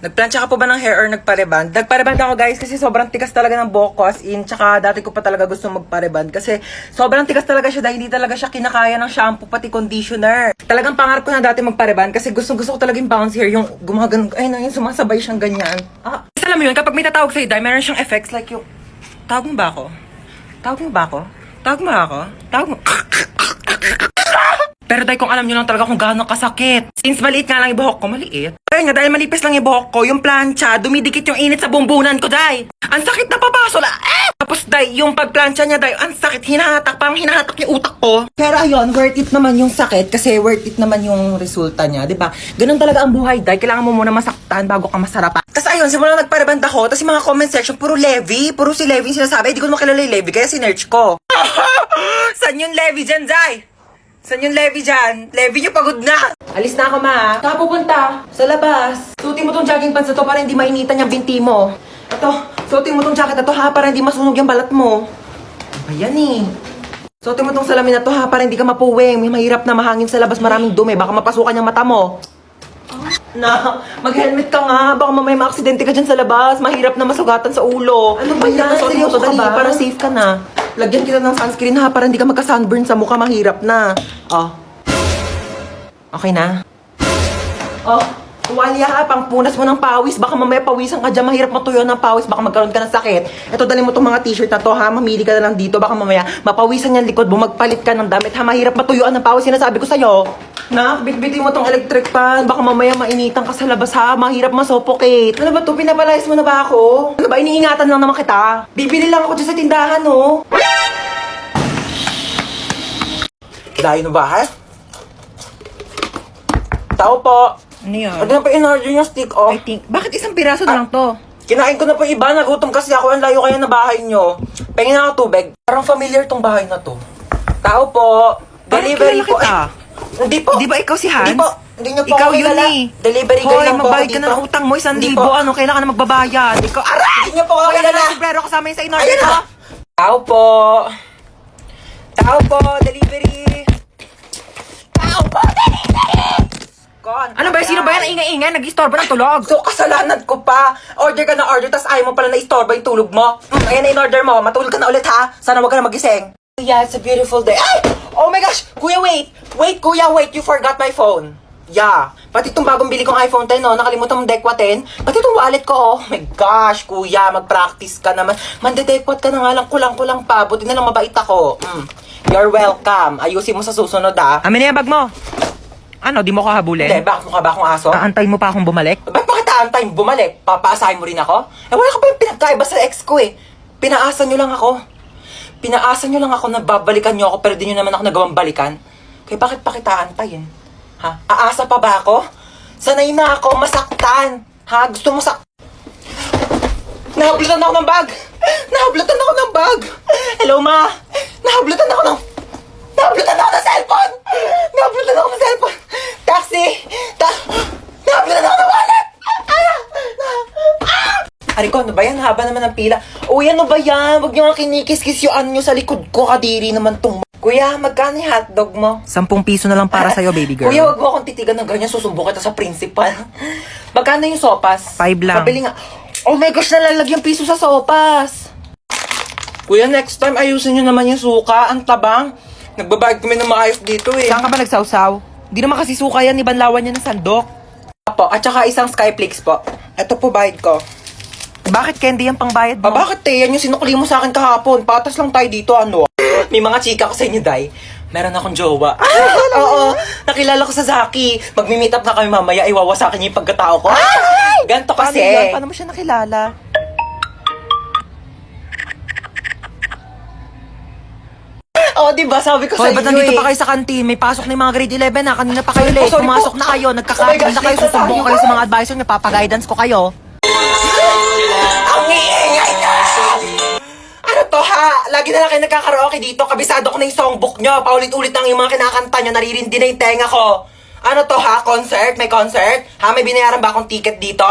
Nagplansya ka po ba ng hair or nagpa-reband? Nagpa-reband ako guys kasi sobrang tigas talaga ng buhok ko as in. Tsaka dati ko pa talaga gusto magpa-reband kasi sobrang tigas talaga siya dahil hindi talaga siya kinakaya ng shampoo pati conditioner. Talagang pangarap ko na dati magpa-reband kasi gusto ko talaga yung bouncy hair, yung gumagan, ay na, yung sumasabay siyang ganyan. Alam mo yun, kapag may tatawag sa'yo, dahil meron siyang effects like yung, tawag mo ba ako? Tawag mo ba ako? Tawag mo ako? Tawag mo? Pero dahil kung alam nyo lang talaga kung gaano kasakit. Since maliit nga lang yung buhok ko, maliit. Kaya nga, dahil malipis lang yung buhok ko, yung plancha, dumidikit yung init sa bumbunan ko, day. Ang sakit na papaso na, Tapos, day, yung pagplancha niya, day, ang sakit, hinahatak, parang hinahatak yung utak ko. Pero ayun, worth it naman yung sakit kasi worth it naman yung resulta niya, di ba? Ganun talaga ang buhay, day. Kailangan mo muna masaktan bago ka masarapan. Tapos ayun, simula nagpareband ako, tapos yung mga comment section, puro Levi, puro si Levi yung sinasabi. Di ko makilala yung Levi, kaya sinerch ko. Saan yung Levi dyan, day? Saan yung Levi dyan? Levi yung pagod na! Alis na ako, ma. Saan ka pupunta? Sa labas. Suotin mo tong jogging pants na to para hindi mainitan yung binti mo. Ito, suotin mo tong jacket na to ha para hindi masunog yung balat mo. Ayan eh. Suotin mo tong salamin na to ha para hindi ka mapuwing. May mahirap na mahangin sa labas, maraming dumi. Baka mapasukan yung mata mo. Na, mag-helmet ka nga. Baka mamaya ma-aksidente ka dyan sa labas. Mahirap na masugatan sa ulo. Ano ba yan? Seryoso ka ba? Para safe ka na. Lagyan kita ng sunscreen ha para hindi ka magka-sunburn sa mukha. Mahirap na. Oh. Okay na? Oh. Tuwalya ha, pang punas mo ng pawis. Baka mamaya pawisan ka dyan. Mahirap matuyo ng pawis. Baka magkaroon ka ng sakit. Ito, dali mo tong mga t-shirt na to ha. Mamili ka na lang dito. Baka mamaya mapawisan yung likod mo. Magpalit ka ng damit ha. Mahirap matuyuan ng pawis. Sinasabi ko sa'yo. Na, bitbitin mo tong electric fan. Baka mamaya mainitan ka sa labas ha. Mahirap masuffocate. Ano ba to? Pinapalayas mo na ba ako? Ano ba? Iniingatan lang naman kita. Bibili lang ako dyan sa tindahan, no? Dahil na ba, ha? Tao po. Ano yun? Ano na pa in-order yung stick, oh? I think, bakit isang piraso na lang to? Kinain ko na po iba. Nagutom kasi ako. Ang layo kaya na bahay nyo. Pengin na ako tubig. Parang familiar tong bahay na to. Tao po. Delivery po. Kita. Hindi po. Di ba ikaw si Hans? Hindi po. Hindi nyo po Ikaw ako yun kilala. eh. Delivery girl Hoy, lang po ako magbayad ka dito. na ng utang mo. 1,000. Hindi po. Ano, kailangan na magbabayad. Ikaw, aray! Hindi nyo po ako Hoy, kilala. ano, sombrero kasama yun sa in-order Ayan ko. na. Tao po. Tao po. Delivery. Tao po. Delivery. Kon. Ano ba? Sino ba yan? Ingay-ingay. Nag-istorbo ng tulog. So, kasalanan ko pa. Order ka na order, tas ayaw mo pala na-istorbo yung tulog mo. Ayan na in-order mo. Matulog ka na ulit, ha? Sana wag ka na magising. Yeah, it's a beautiful day. Ay! Oh my gosh! Kuya, wait! Wait, kuya, wait! You forgot my phone. Yeah. Pati itong bagong bili kong iPhone 10, no? Nakalimutan mong dekwa 10. Pati itong wallet ko, oh. My gosh, kuya, mag-practice ka naman. Mandedekwat ka na nga lang, kulang-kulang pa. Buti na lang mabait ako. You're welcome. Ayusin mo sa susunod, ah. Amin na yung bag mo. Ano, di mo ko habulin? Hindi, bakit mukha ba akong aso? Aantay mo pa akong bumalik? Ba't bakit aantay bumalik? Papaasahin mo rin ako? Eh, wala ka ba yung pinagkaiba sa ex ko eh. Pinaasa nyo lang ako. Pinaasa nyo lang ako na babalikan nyo ako pero di nyo naman ako nagawang balikan. Kaya bakit pa kita aantayin? Ha? Aasa pa ba ako? Sanay na ako masaktan. Ha? Gusto mo Nahablutan ako ng bag! Nahablutan ako ng bag! Hello, ma! Nahablutan ako ng cellphone! Nahablutan ako ng cellphone! Taxi! Nahablutan ako ng wallet! Ariko, ano ba yan? Haba naman ng pila. Uy, ano ba yan? Huwag nyo nga kinikis-kis yung ano nyo sa likod ko. Kadiri naman tong... Kuya, magkano yung hotdog mo? 10 piso na lang para sa'yo, baby girl. Kuya, wag mo akong titigan ng ganyan. Susumbo kita sa principal. Magkano yung sopas? 5 lang. Pabili nga. Oh my gosh, nalalagyan piso sa sopas. Kuya, next time ayusin nyo naman yung suka. Ang tabang. Nagbabayad kami ng maayos dito eh. Saan ka ba nagsawsaw? Di naman kasi suka yan, ibanlawan niya ng sandok. Po, at saka isang Skyflakes po. Ito po bayad ko. Bakit candy yan pang bayad mo? Bakit Yan yung sinukli mo sa akin kahapon. Patas lang tayo dito, ano? May mga chika ko sa inyo, Day. Meron akong jowa. Oo, nakilala ko sa Zaki. Magmi-meet up na kami mamaya. Iwawasakin niya yung pagkatao ko. Ganto Paano kasi. yan? Paano mo siya nakilala? Oo, diba? Sabi ko sa Hoy, inyo ba't nandito pa kayo sa kantin? May pasok na yung mga grade 11 na. Kanina pa kayo late. sorry Pumasok po. na kayo. Oh my Nagkakaroon gosh, na kayo. late na Susumbong tayo. kayo sa mga advisor niyo. Papaguidance ko kayo. Ang iingay na! Ano to ha? Lagi na lang kayo nagkakaraoke dito. Kabisado ko na yung songbook nyo. Paulit-ulit lang yung mga kinakanta nyo. Naririndi na yung tenga ko. Ano to ha? Concert? May concert? Ha? May binayaran ba akong ticket dito?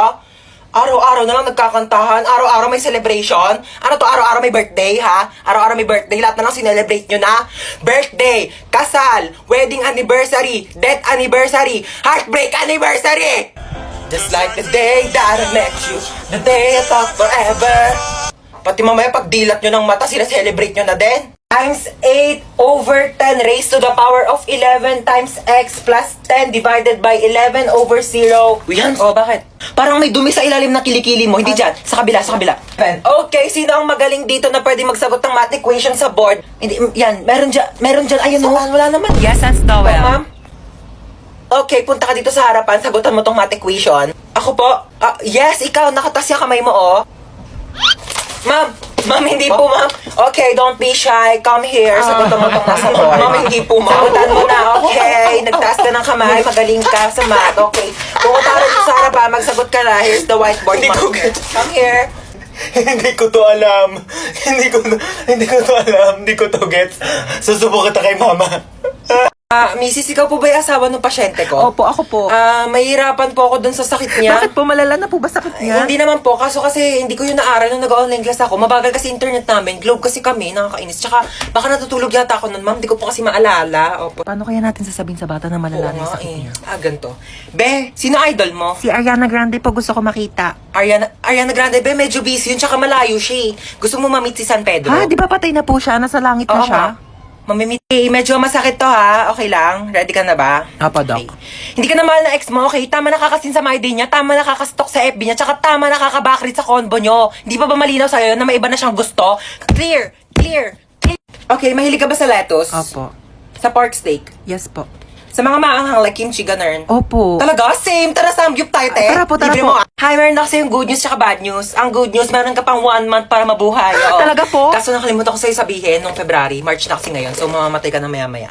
Araw-araw na lang nagkakantahan. Araw-araw may celebration. Ano to? Araw-araw may birthday, ha? Araw-araw may birthday. Lahat na lang sinelebrate nyo na. Birthday, kasal, wedding anniversary, death anniversary, heartbreak anniversary! Just like the day that I met you, the day I thought forever. Pati mamaya pag dilat nyo ng mata, sila-celebrate nyo na din. Times 8 over 10 raised to the power of 11 times x plus 10 divided by 11 over 0. Yan, bakit? Parang may dumi sa ilalim ng kilikili mo. Hindi dyan. Sa kabila, sa kabila. Okay, sino ang magaling dito na pwede magsagot ng math equation sa board? Hindi, yan. Meron dyan. Ayun, wala naman. Yes, that's the Oh, ma'am? Okay, punta ka dito sa harapan. Sagutan mo tong math equation. Ako po? Yes, ikaw. Nakatas yung kamay mo, oh. Ma'am, hindi po, ma'am. Okay, don't be shy. Come here. Sagutan mo tong nasa board. Ma'am, hindi po, ma'am. Sagutan mo na, okay. Nagtaas ka ng kamay. Magaling ka sa math. Okay. Pumunta ka dito sa harapan. Magsagot ka na. Here's the whiteboard. Come here. Hindi ko to alam. Hindi ko to alam. Hindi ko to gets. Susubo kita kay mama. Mrs., ikaw po ba yung asawa ng pasyente ko? Opo, ako po. Mahirapan po ako dun sa sakit niya. Bakit po malala na po ba sakit niya? Hindi naman po, kaso kasi hindi ko yun naaral nung nag-online class ako. Mabagal kasi internet namin. Globe kasi kami, nakakainis. Tsaka baka natutulog yata ako nun, ma'am. Hindi ko po kasi maalala. Opo. Paano kaya natin sasabihin sa bata na malala na yung sakit niya? Ganito. Be, sino idol mo? Si Ariana Grande po gusto ko makita. Ariana Grande, be, medyo busy yun. Tsaka malayo siya eh. Gusto mo ma-meet si San Pedro? Ha, di ba patay na po siya? Nasa langit na Oo siya? nga. Mamimit. Medyo masakit to ha. Okay lang? Ready ka na ba? Apo, Doc. Okay. Hindi ka na mahal na ex mo, okay? Tama nakakasin sa my day niya, tama nakakastok sa FB niya, tsaka tama nakakabakrit sa convo nyo. Hindi pa ba malinaw sa'yo na may iba na siyang gusto? Clear! Okay, mahilig ka ba sa lettuce? Opo. Sa pork steak? Yes po. Sa mga maanghang like kimchi, ganun? Opo. Talaga? Same! Tara, samgyup tayo, te! Tara po. Libre mo. Hi, meron ako sa'yo good news tsaka bad news. Ang good news, meron ka pang 1 month para mabuhay. Oo. Talaga po? Kaso nakalimutan ko sa'yo sabihin nung February, March na kasi ngayon, so mamamatay ka na maya-maya.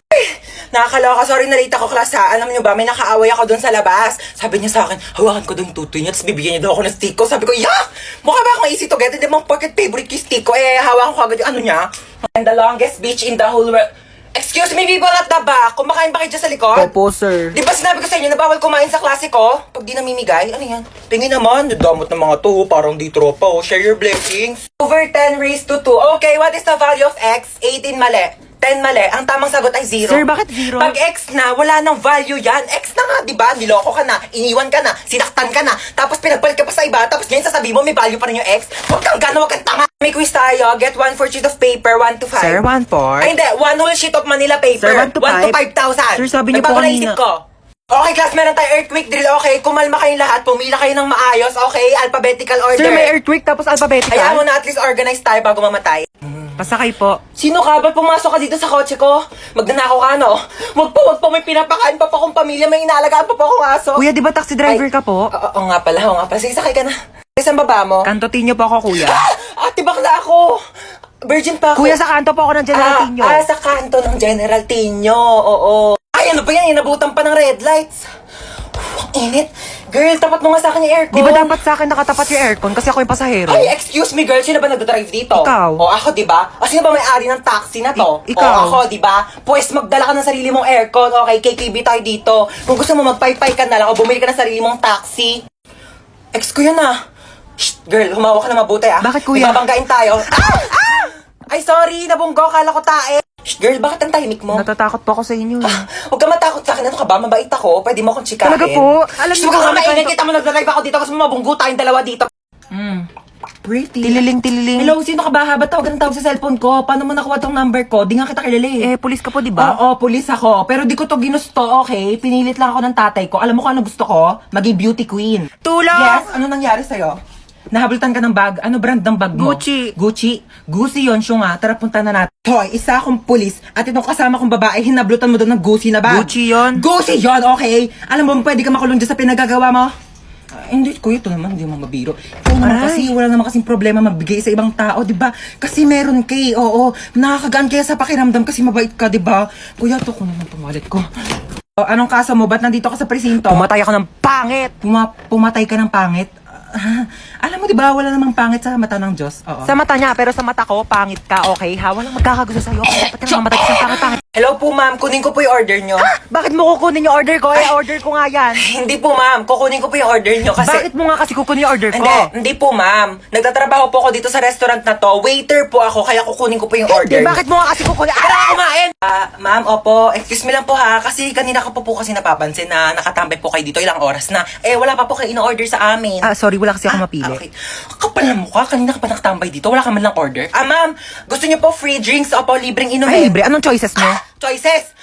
Nakakaloka, sorry na late ako class ha. Alam niyo ba, may nakaaway ako dun sa labas. Sabi niya sa akin, hawakan ko dun yung tutoy niya, tapos bibigyan niya daw ako ng stick ko. Sabi ko, yak! Mukha ba akong easy to get? Hindi mong pocket favorite ko yung stick ko. Hawakan ko agad yung ano niya. And the longest beach in the whole world. Excuse me, people at the back. Kumakain ba kayo dyan sa likod? Opo, sir. Di ba sinabi ko sa inyo na bawal kumain sa klase ko? Pag di namimigay, ano yan? Tingin naman, damot ng mga to, parang di tropa, oh. Share your blessings. Over 10 raised to 2. Okay, what is the value of x? 18 mali. 10 mali. Ang tamang sagot ay 0. Sir, bakit 0? Pag x na, wala nang value yan. X na nga, di ba? Niloko ka na, iniwan ka na, sinaktan ka na, tapos pinagpalit ka pa sa iba, tapos ngayon sasabihin mo may value pa rin yung x. Huwag kang gana, huwag kang tanga. May quiz tayo. Get 1 for sheet of paper, 1 to 5. Sir, 1 for? Ay, hindi. 1 whole sheet of Manila paper. Sir, 1 to 5,000. 5. Sir, sabi niyo po Nagbago na isip kanina. ko. Okay, class, meron tayo earthquake drill. Okay, kumalma kayong lahat. Pumila kayo ng maayos. Okay, alphabetical order. Sir, may earthquake tapos alphabetical? Hayaan mo na at least organize tayo bago mamatay. Pasakay po. Sino ka? Ba't pumasok ka dito sa kotse ko? Magnanakaw ka, no? Wag po. May pinapakain pa po akong pamilya. May inaalagaan pa po akong aso. Kuya, di ba taxi driver Ay, ka po? Oo nga pala. Sige, sakay ka na. Saan baba mo? Kantotinyo po ako, kuya. Ate, bakla ako. Virgin pa ako. Kuya, sa kanto po ako ng General Tinyo. Sa kanto ng General Tinyo. Oo. Ay, ano ba yan? Inabutan pa ng red lights. Ang init. Girl, tapat mo nga sa akin yung aircon. Di ba dapat sa akin nakatapat yung aircon kasi ako yung pasahero? Ay, excuse me, girl. Sino ba nagdadrive dito? Ikaw. O, ako, di ba? O, sino ba may-ari ng taxi na to? Ikaw. O, ako, di ba? Pues, magdala ka ng sarili mong aircon. Okay, KKB tayo dito. Kung gusto mo, magpaypay ka na lang o bumili ka ng sarili mong taxi. Ex ko yun, ah. Shh, girl, humawa ka na mabuti, ah. Bakit, kuya? Ibabanggain tayo. Ay, sorry, nabunggo. Kala ko tae. Shh, girl, bakit ang tahimik mo? Natatakot po ako sa inyo. Huwag ka matakot sa akin. Ano ka ba? Mabait ako. Pwede mo akong chikahin. Talaga po? Alam niyo Huwag ka ba, maingay. kanto- Kita mo nagdadrive ako dito kasi mabunggo tayong dalawa dito. Pretty. Tililing. Hello, sino ka ba? Ba't tawagan ng tawag sa cellphone ko? Paano mo nakuha tong number ko? Di nga kita kilala eh. Pulis ka po, di ba? Oo, pulis ako. Pero di ko to ginusto, okay? Pinilit lang ako ng tatay ko. Alam mo kung ano gusto ko? Maging beauty queen. Tulong! Yes, ano nangyari sa'yo? Nahabultan ka ng bag. Ano brand ng bag mo? Gucci. Gucci yun, siya nga. Tara, punta na natin. Hoy, isa akong pulis at itong kasama kong babae, hinablutan mo doon ng Gucci na bag. Gucci yun? Gucci yun, okay? Alam mo, pwede ka makulong dyan sa pinagagawa mo? Hindi, kuya, ito naman, hindi mo mabiro. Ikaw naman Aray. kasi, wala naman kasing problema magbigay sa ibang tao, di ba? Kasi meron kay, oo, nakakagaan kaya sa pakiramdam kasi mabait ka, di ba? Kuya, ito ko naman itong wallet ko. O, anong kaso mo? Ba't nandito ka sa presinto? Pumatay ako ng pangit! Pumatay ka ng pangit? Alam mo mo, di ba, wala namang pangit sa mata ng Diyos. Oo. Sa mata niya, pero sa mata ko, pangit ka, okay ha? Walang magkakagusto sa'yo. Dapat ka naman matagis ng pangit-pangit. Hello po, ma'am. Kunin ko po yung order nyo. Bakit mo kukunin yung order ko? Order ko nga yan. Hindi po, ma'am. Kukunin ko po yung order nyo kasi... Bakit mo nga kasi kukunin yung order ko? Hindi po, ma'am. Nagtatrabaho po ako dito sa restaurant na to. Waiter po ako, kaya kukunin ko po yung order. Bakit mo nga kasi kukunin? Tara ka kumain! Ma'am, opo, excuse me lang po ha, kasi kanina ko po kasi napapansin na nakatambay po kayo dito ilang oras na. Wala pa po kayo in-order sa amin. Sorry, wala kasi ako mapili. Okay. Kapal na mukha, kanina ka pa nakatambay dito, wala ka man lang order. Ma'am, gusto niyo po free drinks? Opo, libreng inumin. Ay, libre. Anong choices mo? Choices!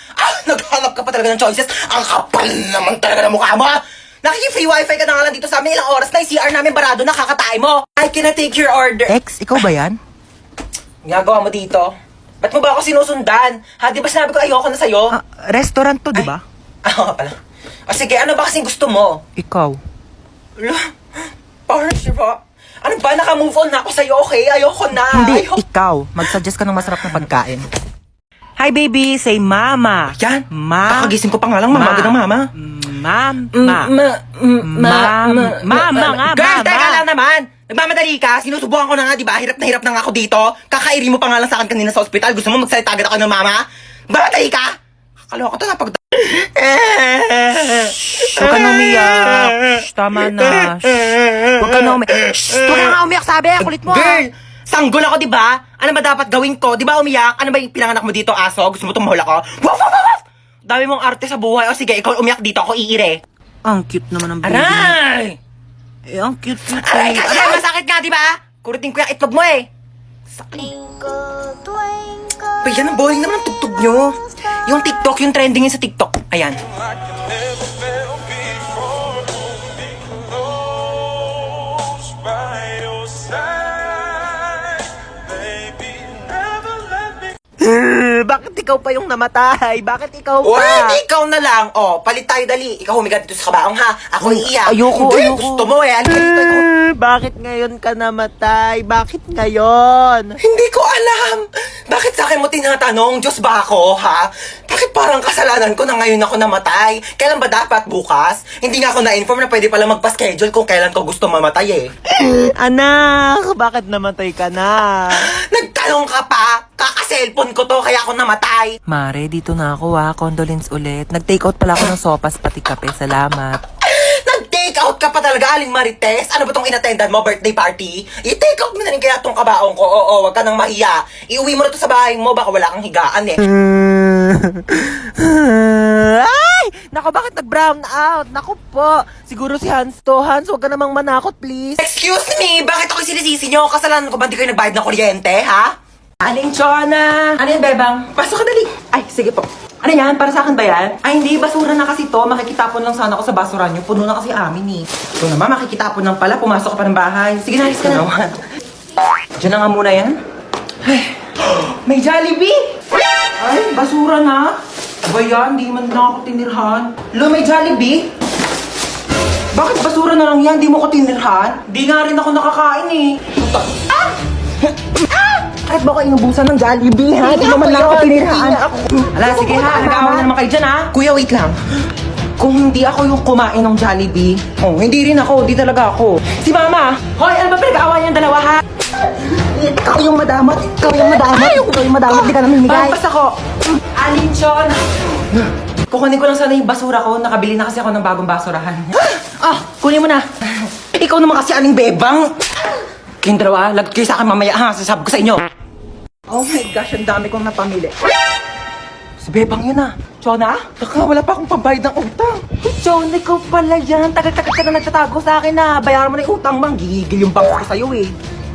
Naghanap ka pa talaga ng choices. Ang kapal naman talaga ng mukha mo, ha? Nakiki-free wifi ka na nga lang dito sa amin ilang oras na yung CR namin barado na kakatay mo. I cannot take your order. Ex, ikaw ba yan? Ginagawa mo dito? Ba't mo ba ako sinusundan? Ha, di ba sinabi ko ayoko na sa'yo? Restaurant to, di ba? Oo pala. O sige, ano ba kasing gusto mo? Ikaw. Parang siya. Ano ba? Naka-move on na ako sa'yo, okay? Ayoko na. Hindi, Ayoko. ikaw. Mag-suggest ka ng masarap na pagkain. Hi, baby. Say mama. Yan. Ma. Kakagising ko pa nga lang, mama. Ng mama. Mama nga, Girl, mama. teka lang naman. Nagmamadali ka. Sinusubukan ko na nga, di ba? Hirap na nga ako dito. Kakairi mo pa nga lang sa akin kanina sa ospital. Gusto mo magsalita agad ako ng mama? Mamadali ka. Kakaloka to na pag... Huwag ka na umiyak. Shh, tama na. Huwag ka na umiyak. Huwag ka na umiyak, sabi. Kulit mo. Girl! Sanggol ako, di ba? Ano ba dapat gawin ko? Di ba umiyak? Ano ba yung pinanganak mo dito, aso? Gusto mo tumahol ako? Waf, waf, waf, waf! Dami mong arte sa buhay. O sige, ikaw umiyak dito. Ako iire. Ang cute naman ng baby. Aray! Ang cute. Aray! Aray! Masakit nga, di ba? Kurutin ko yung itlog mo eh. Pa, yan ang boring naman ang tugtog nyo. Yung TikTok, yung trending yun sa TikTok. Ayan. Bakit ikaw pa yung namatay? Bakit ikaw O, pa? hindi ikaw na lang. O, palit tayo dali. Ikaw humiga dito sa kabaong ha. Ako iiyak. Ayoko, Hindi, ayoko. gusto mo eh. Ano dito? Ikaw. Bakit ngayon ka namatay? Bakit ngayon? Hindi ko alam. Bakit sa akin mo tinatanong? Diyos ba ako, ha? Bakit parang kasalanan ko na ngayon ako namatay? Kailan ba dapat? Bukas? Hindi nga ako na-inform na pwede pala magpa-schedule kung kailan ko gusto mamatay eh. Anak, bakit namatay ka na? Nagtanong ka pa? Kaka-cellphone ko to kaya ako namatay. Mare, dito na ako condolence ulit. Nag-take out pala ako ng sopas pati kape. Salamat. Nag-take out ka pa talaga, Aling Marites? Ano ba tong inattendan mo, birthday party? I-take out mo na rin kaya tong kabaong ko. Oo, wag ka nang mahiya. Iuwi mo na to sa bahay mo, baka wala kang higaan eh. Ay! Naku, bakit nag-brown out? Naku po. Siguro si Hans to. Hans, huwag ka namang manakot, please. Excuse me, bakit ako sinisisi nyo? Kasalanan ko ba di kayo nagbayad ng kuryente, ha? Aling Chona! Ano yan, Bebang? Pasok ka dali. Ay, sige po. Ano yan? Para sa akin ba yan? Ay, hindi. Basura na kasi to. Makikitapon lang sana ako sa basura nyo. Puno na kasi amin eh. Ito naman, makikitapon lang pala. Pumasok ka pa ng bahay. Sige na, alis ka na. Diyan na nga muna yan. Ay, may Jollibee! Ay, basura na. Ba yan? Di man lang ako tinirhan. Lo, may Jollibee? Bakit basura na lang yan? Di mo ko tinirhan? Di nga rin ako nakakain eh. Bakit ba ko inubusan ng Jollibee, ha? Di naman lang ako tinirhaan. Ala, sige ha. Nag-aawa na naman kayo dyan, ha? Kuya, wait lang. Kung hindi ako yung kumain ng Jollibee, hindi rin ako. Di talaga ako. Si Mama! Hoy, ano ba pinag-aawa niyang dalawa, ha? Ikaw yung madamot. Ikaw yung madamot. Ikaw yung madamot. Di ka namin migay. Pampas ako. Alinchon! Kukunin ko lang sana yung basura ko. Nakabili na kasi ako ng bagong basurahan. Kunin mo na. Ikaw naman kasi aling bebang. Kayong dalawa, lagot kayo sa akin mamaya, ha? Sasabi ko sa inyo. Oh my gosh, ang dami kong napamili. Si Bebang yun ah. Chona? Baka wala pa akong pambayad ng utang. Hey, Chona, ikaw pala yan. Tagal-tagal ka na nagtatago sa akin na bayaran mo na yung utang mang. Gigigil yung bank ko sa'yo eh.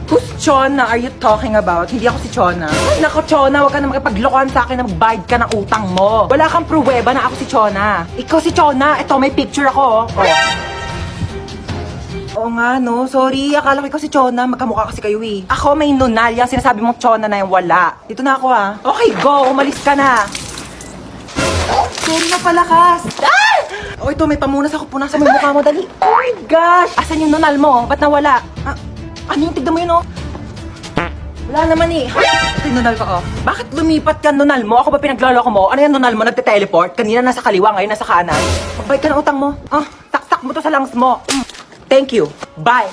Who's Chona are you talking about? Hindi ako si Chona. Ay, nako Chona, huwag ka na makipaglokohan sa akin na magbayad ka ng utang mo. Wala kang pruweba na ako si Chona. Ikaw si Chona. Ito, may picture ako. Oo nga, no. Sorry, akala ko ikaw si Chona. Magkamukha kasi kayo eh. Ako may nunal. Yung sinasabi mong Chona na yung wala. Dito na ako ha. Okay, go. Umalis ka na. Sorry na pala, Kas. Ah! Oh, ito, may pamunas ako. Punasan mo yung mukha mo, dali. Oh my gosh! Asan yung nunal mo? Ba't nawala? Ano yung tignan mo yun, oh? Wala naman eh. Ito yung nunal ko, oh. Bakit lumipat ka nunal mo? Ako ba pinagloloko mo? Ano yung nunal mo? Nagte-teleport? Kanina nasa kaliwa, ngayon nasa kanan. Magbayad ka ng utang mo. Taktak mo to sa lungs mo. Thank you. Bye.